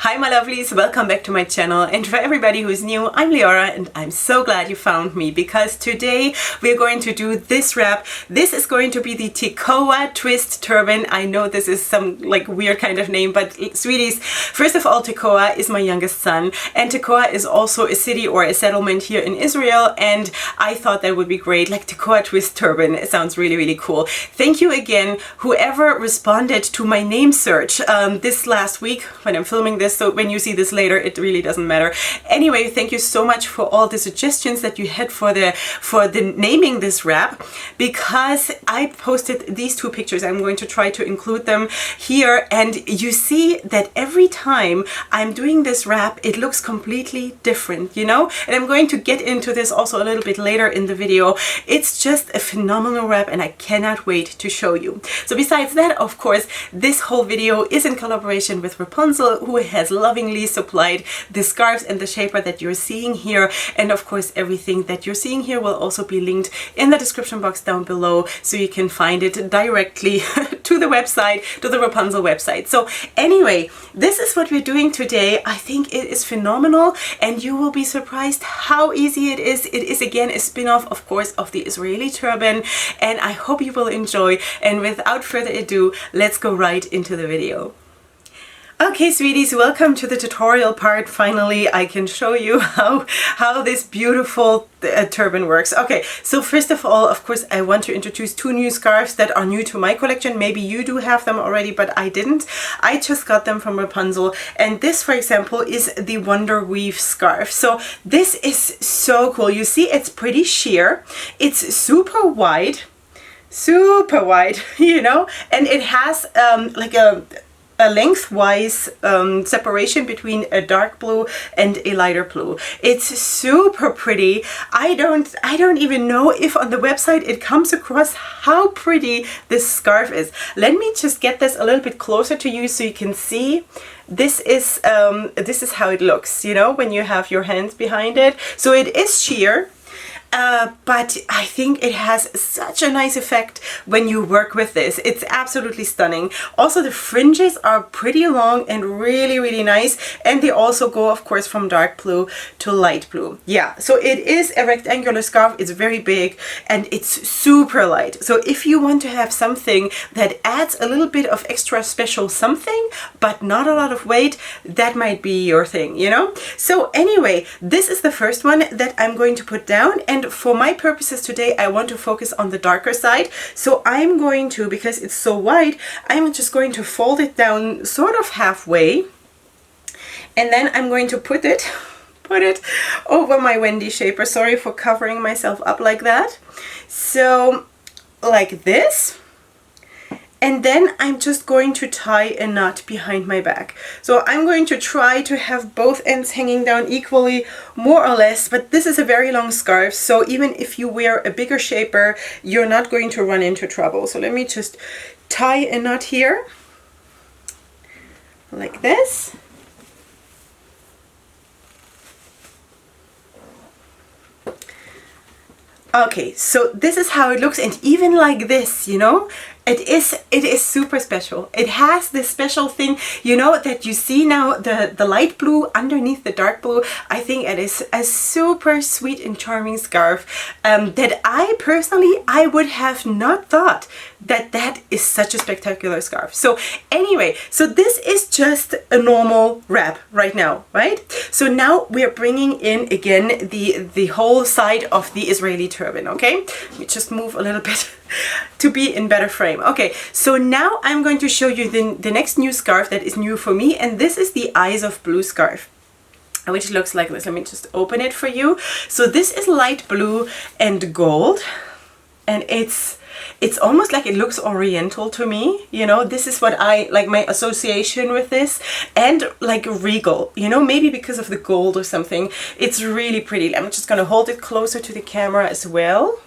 Hi my lovelies, welcome back to my channel, and for everybody who's new, I'm Leorah and I'm so glad you found me because today we're going to do this wrap. This is going to be the Tekoa twist turban. I know this is some like weird kind of name, but sweeties, first of all, Tekoa is my youngest son, and Tekoa is also a city or a settlement here in Israel, and I thought that would be great, like Tekoa twist turban. It sounds really cool. Thank you again whoever responded to my name search this last week when I'm filming this. So when you see this later, it really doesn't matter. Anyway, thank you so much for all the suggestions that you had for the naming this wrap, because I posted these two pictures. I'm going to try to include them here, and you see that every time I'm doing this wrap, it looks completely different, you know? And I'm going to get into this also a little bit later in the video. It's just a phenomenal wrap and I cannot wait to show you. So besides that, of course, this whole video is in collaboration with Wrapunzel, who has lovingly supplied the scarves and the shaper that you're seeing here. And of course, everything that you're seeing here will also be linked in the description box down below, so you can find it directly to the website, to the Wrapunzel website. So anyway, this is what we're doing today. I think it is phenomenal and you will be surprised how easy it is. It is again a spin-off, of course, of the Israeli turban, and I hope you will enjoy. And without further ado, let's go right into the video. Okay, sweeties, welcome to the tutorial part. Finally, I can show you how this beautiful turban works. Okay, so first of all, of course, I want to introduce two new scarves that are new to my collection. Maybe you do have them already, but I didn't. I just got them from Wrapunzel, and this, for example, is the Wonder Weave scarf. So this is so cool. You see, it's pretty sheer. It's super wide, you know, and it has like a lengthwise separation between a dark blue and a lighter blue. It's super pretty. I don't even know if on the website it comes across how pretty this scarf is. Let me just get this a little bit closer to you so you can see. This is how it looks, you know, when you have your hands behind it. So it is sheer. But I think it has such a nice effect when you work with this. It's absolutely stunning. Also, the fringes are pretty long and really nice, and they also go, of course, from dark blue to light blue. Yeah, so it is a rectangular scarf. It's very big and it's super light. So if you want to have something that adds a little bit of extra special something, but not a lot of weight, that might be your thing, you know? So anyway, this is the first one that I'm going to put down, and for my purposes today, I want to focus on the darker side. So I'm going to, because it's so wide, I'm just going to fold it down sort of halfway, and then I'm going to put it over my Wendy shaper. Sorry for covering myself up like that. So like this. And then I'm just going to tie a knot behind my back. So I'm going to try to have both ends hanging down equally, more or less, but this is a very long scarf, so even if you wear a bigger shaper, you're not going to run into trouble. So let me just tie a knot here, like this. Okay, so this is how it looks, and even like this, you know, it is super special. It has this special thing, you know, that you see now, the light blue underneath the dark blue. I think it is a super sweet and charming scarf that I personally, I would have not thought that is such a spectacular scarf. So anyway, so this is just a normal wrap right now, right? So now we are bringing in again the whole side of the Israeli turban, okay? Let me just move a little bit to be in better frame. Okay, so now I'm going to show you the next new scarf that is new for me, and this is the Eyes of Blue scarf, which looks like this. Let me just open it for you. So this is light blue and gold, and it's almost like it looks oriental to me, you know. This is what I like, my association with this, and like regal, you know, maybe because of the gold or something. It's really pretty. I'm just gonna hold it closer to the camera as well.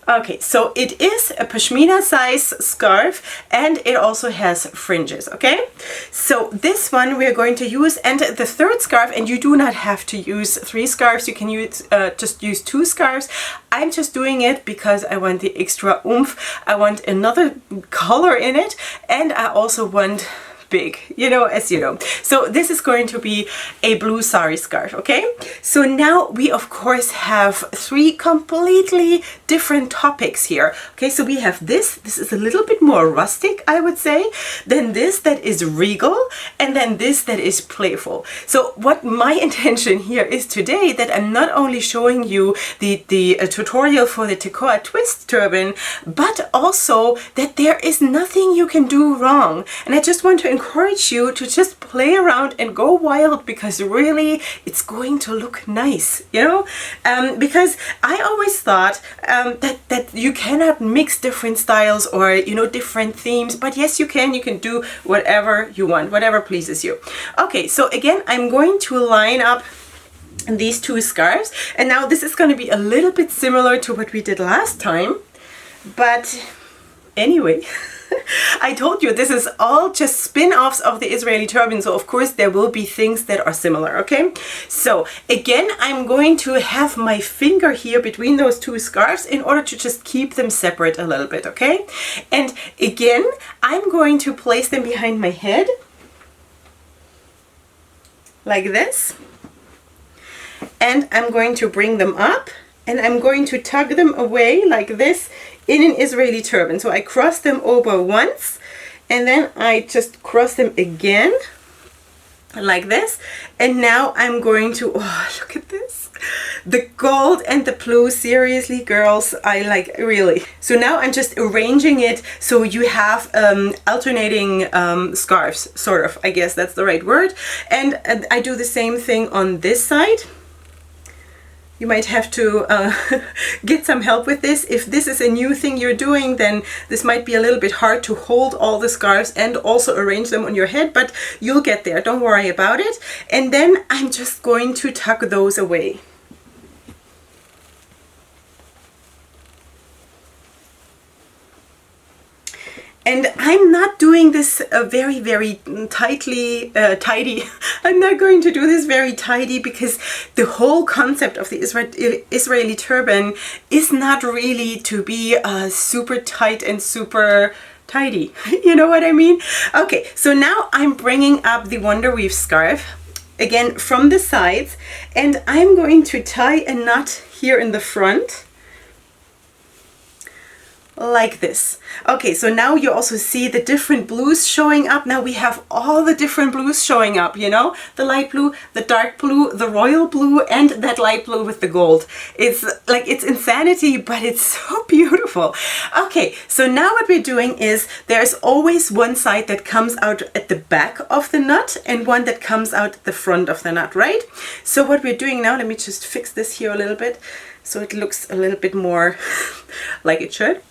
Okay, so it is a pashmina size scarf, and it also has fringes, okay? So this one we are going to use, and the third scarf, and you do not have to use 3 scarves, you can use just use 2 scarves. I'm just doing it because I want the extra oomph, I want another color in it, and I also want big, as you know. So this is going to be a blue sari scarf, okay? So now we of course have 3 completely different topics here. Okay, so we have this is a little bit more rustic, I would say, then this that is regal, and then this that is playful. So what my intention here is today, that I'm not only showing you the tutorial for the Tekoa twist turban, but also that there is nothing you can do wrong. And I just want to encourage you to just play around and go wild, because really it's going to look nice, because I always thought that you cannot mix different styles or different themes, but yes, you can do whatever you want, whatever pleases you. Okay, so again, I'm going to line up these 2 scarves, and now this is going to be a little bit similar to what we did last time, but anyway. I told you this is all just spin-offs of the Israeli turban, so of course there will be things that are similar, okay? So again, I'm going to have my finger here between those 2 scarves in order to just keep them separate a little bit, okay? And again, I'm going to place them behind my head like this, and I'm going to bring them up, and I'm going to tug them away like this in an Israeli turban. So I cross them over once, and then I just cross them again like this. And now I'm going to, oh, look at this. The gold and the blue, seriously girls, I like, really. So now I'm just arranging it so you have alternating scarves, sort of, I guess that's the right word. And I do the same thing on this side. You might have to get some help with this. If this is a new thing you're doing, then this might be a little bit hard to hold all the scarves and also arrange them on your head, but you'll get there, don't worry about it. And then I'm just going to tuck those away. And I'm not doing this very, very tidy. I'm not going to do this very tidy, because the whole concept of the Israeli turban is not really to be super tight and super tidy. You know what I mean? Okay, so now I'm bringing up the Wonder Weave scarf again from the sides, and I'm going to tie a knot here in the front. Like this. Okay, so now you also see the different blues showing up. Now we have all the different blues showing up, the light blue, the dark blue, the royal blue, and that light blue with the gold. It's like, it's insanity, but it's so beautiful. Okay, so now what we're doing is there's always one side that comes out at the back of the knot and one that comes out at the front of the knot, right? So what we're doing now, let me just fix this here a little bit so it looks a little bit more like it should.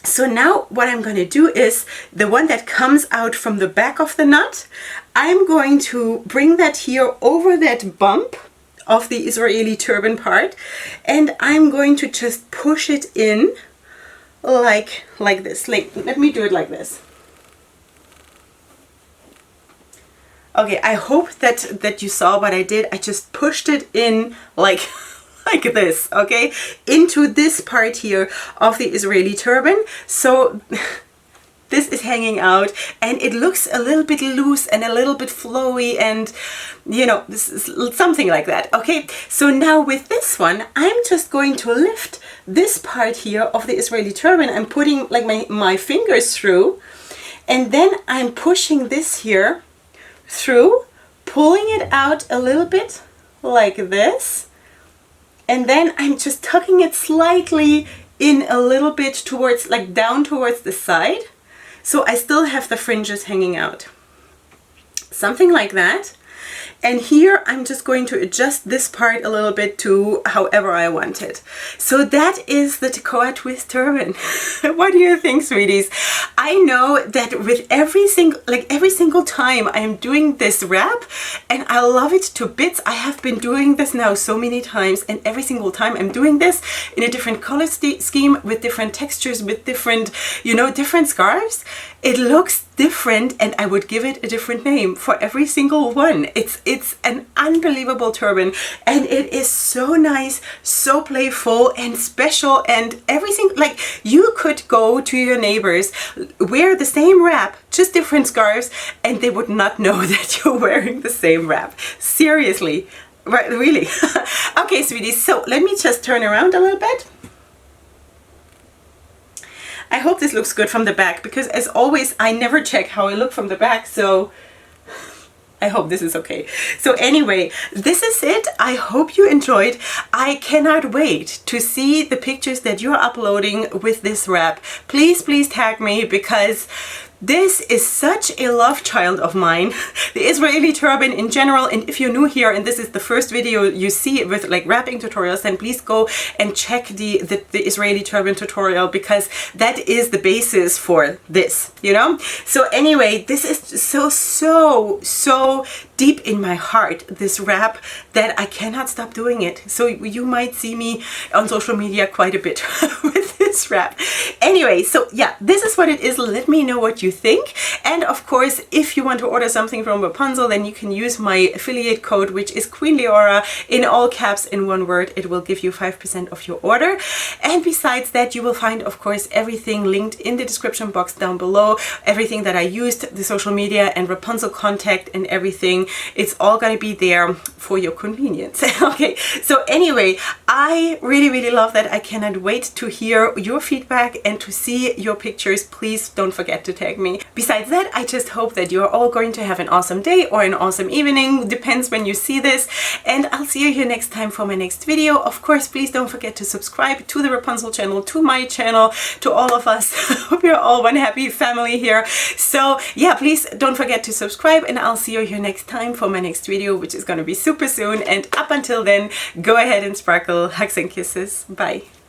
So now what I'm going to do is the one that comes out from the back of the knot, I'm going to bring that here over that bump of the Israeli turban part, and I'm going to just push it in like this. Let me do it like this. Okay, I hope that you saw what I did. I just pushed it in like this, okay, into this part here of the Israeli turban. So this is hanging out, and it looks a little bit loose and a little bit flowy, and this is something like that. Okay, so now with this one, I'm just going to lift this part here of the Israeli turban. I'm putting like my fingers through, and then I'm pushing this here through, pulling it out a little bit like this. And then I'm just tucking it slightly in a little bit towards, like down towards the side. So I still have the fringes hanging out. Something like that. And here I'm just going to adjust this part a little bit to however I want it. So that is the Tekoa twist turban. What do you think, sweeties? I know that with every single time I'm doing this wrap, and I love it to bits. I have been doing this now so many times, and every single time I'm doing this in a different color scheme with different textures, with different, different scarves. It looks different, and I would give it a different name for every single one. It's an unbelievable turban, and it is so nice, so playful and special, and everything. Like, you could go to your neighbors, wear the same wrap, just different scarves, and they would not know that you're wearing the same wrap. Seriously, right? Really? Okay, sweeties, so let me just turn around a little bit. I hope this looks good from the back, because as always, I never check how I look from the back, so I hope this is okay. So anyway, this is it. I hope you enjoyed. I cannot wait to see the pictures that you're uploading with this wrap. Please, please tag me, because this is such a love child of mine, the Israeli turban in general. And if you're new here and this is the first video you see with like wrapping tutorials, then please go and check the Israeli turban tutorial, because that is the basis for this, you know? So anyway, this is so deep in my heart, this wrap, that I cannot stop doing it. So you might see me on social media quite a bit with this wrap. Anyway, so yeah, this is what it is. Let me know what you think. And of course, if you want to order something from Wrapunzel, then you can use my affiliate code, which is Queen Leorah, in all caps, in one word. It will give you 5% off your order. And besides that, you will find, of course, everything linked in the description box down below. Everything that I used, the social media and Wrapunzel contact and everything. It's all going to be there for your convenience. Okay, so anyway, I really love that. I cannot wait to hear your feedback and to see your pictures. Please don't forget to tag me. Besides that, I just hope that you're all going to have an awesome day or an awesome evening, depends when you see this, and I'll see you here next time for my next video. Of course, please don't forget to subscribe to the Wrapunzel channel, to my channel, to all of us. Hope you're all one happy family here. So yeah, please don't forget to subscribe, and I'll see you here next time for my next video, which is going to be super soon. And up until then, go ahead and sparkle. Hugs and kisses. Bye.